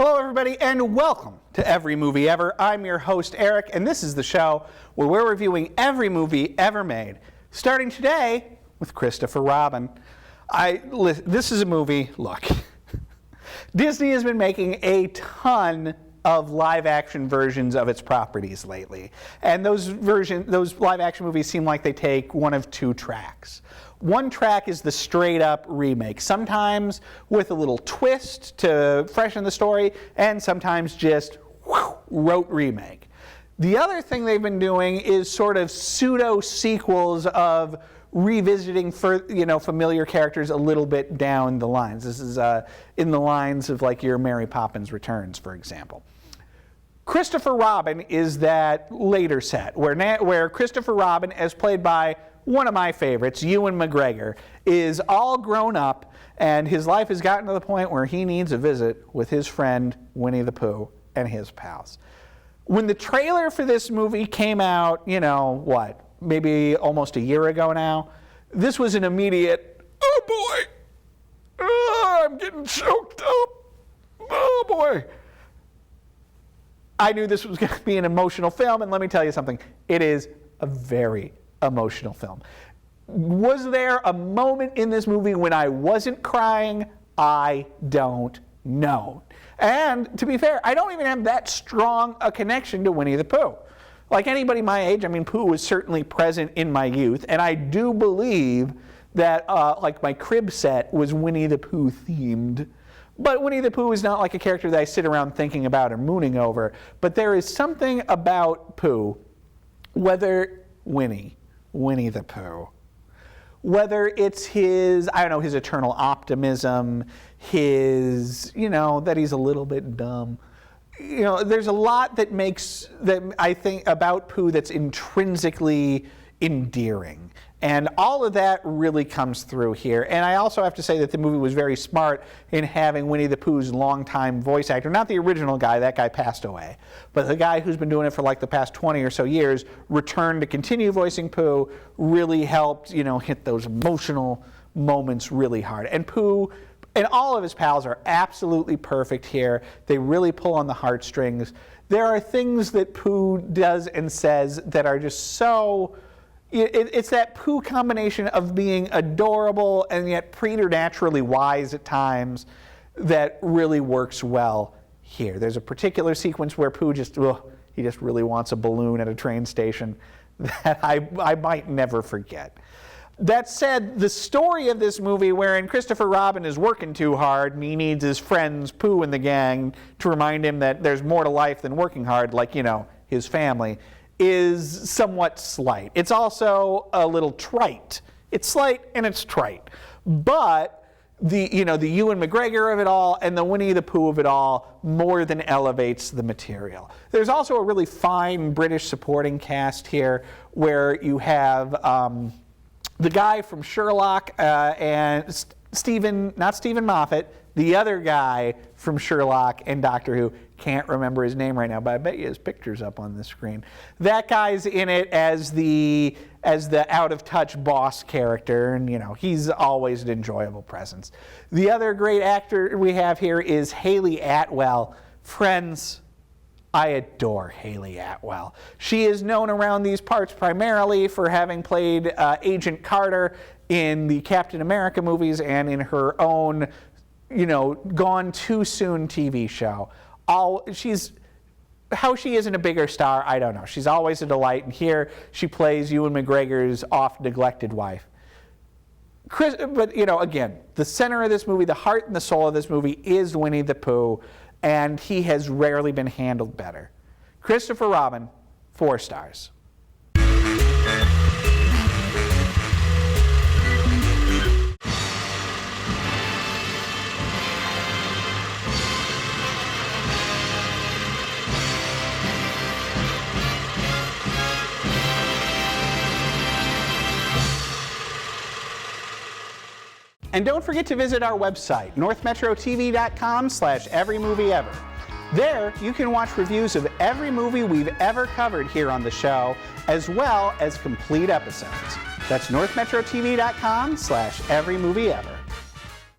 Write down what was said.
Hello everybody and welcome to Every Movie Ever. I'm your host Eric and this is the show where we're reviewing every movie ever made, starting today with Christopher Robin. This is a movie, look, Disney has been making a ton of live-action versions of its properties lately. And those live-action movies seem like they take one of two tracks. One track is the straight-up remake, sometimes with a little twist to freshen the story, and sometimes just rote remake. The other thing they've been doing is sort of pseudo-sequels of revisiting familiar characters a little bit down the lines. This is in the lines of like your Mary Poppins Returns, for example. Christopher Robin is that later set where Christopher Robin, as played by one of my favorites, Ewan McGregor, is all grown up and his life has gotten to the point where he needs a visit with his friend Winnie the Pooh and his pals. When the trailer for this movie came out, maybe almost a year ago now, this was an immediate, oh boy, I'm getting choked up, oh boy. I knew this was going to be an emotional film, and let me tell you something, it is a very emotional film. Was there a moment in this movie when I wasn't crying? I don't know. And to be fair, I don't even have that strong a connection to Winnie the Pooh. Like anybody my age, Pooh was certainly present in my youth, and I do believe that my crib set was Winnie the Pooh themed. But Winnie the Pooh is not like a character that I sit around thinking about or mooning over. But there is something about Pooh, whether Winnie the Pooh, whether it's his eternal optimism, that he's a little bit dumb. There's a lot that I think about Pooh that's intrinsically endearing. And all of that really comes through here. And I also have to say that the movie was very smart in having Winnie the Pooh's longtime voice actor, not the original guy, that guy passed away, but the guy who's been doing it for like the past 20 or so years, return to continue voicing Pooh, really helped, hit those emotional moments really hard. And Pooh and all of his pals are absolutely perfect here. They really pull on the heartstrings. There are things that Pooh does and says that are just so... It's that Pooh combination of being adorable and yet preternaturally wise at times that really works well here. There's a particular sequence where Pooh just really wants a balloon at a train station that I might never forget. That said, the story of this movie, wherein Christopher Robin is working too hard and he needs his friends, Pooh and the gang, to remind him that there's more to life than working hard, like, his family, is somewhat slight. It's also a little trite. It's slight and it's trite. But the Ewan McGregor of it all and the Winnie the Pooh of it all more than elevates the material. There's also a really fine British supporting cast here where you have the guy from Sherlock and not Stephen Moffat, the other guy from Sherlock and Doctor Who. Can't remember his name right now, but I bet you his picture's up on the screen. That guy's in it as the out-of-touch boss character, and he's always an enjoyable presence. The other great actor we have here is Hayley Atwell. Friends, I adore Hayley Atwell. She is known around these parts primarily for having played Agent Carter in the Captain America movies and in her own, Gone Too Soon TV show. How she isn't a bigger star, I don't know. She's always a delight, and here she plays Ewan McGregor's oft-neglected wife. But, again, the center of this movie, the heart and the soul of this movie is Winnie the Pooh, and he has rarely been handled better. Christopher Robin, 4 stars. And don't forget to visit our website, northmetrotv.com/everymovieever. There, you can watch reviews of every movie we've ever covered here on the show, as well as complete episodes. That's northmetrotv.com/everymovieever.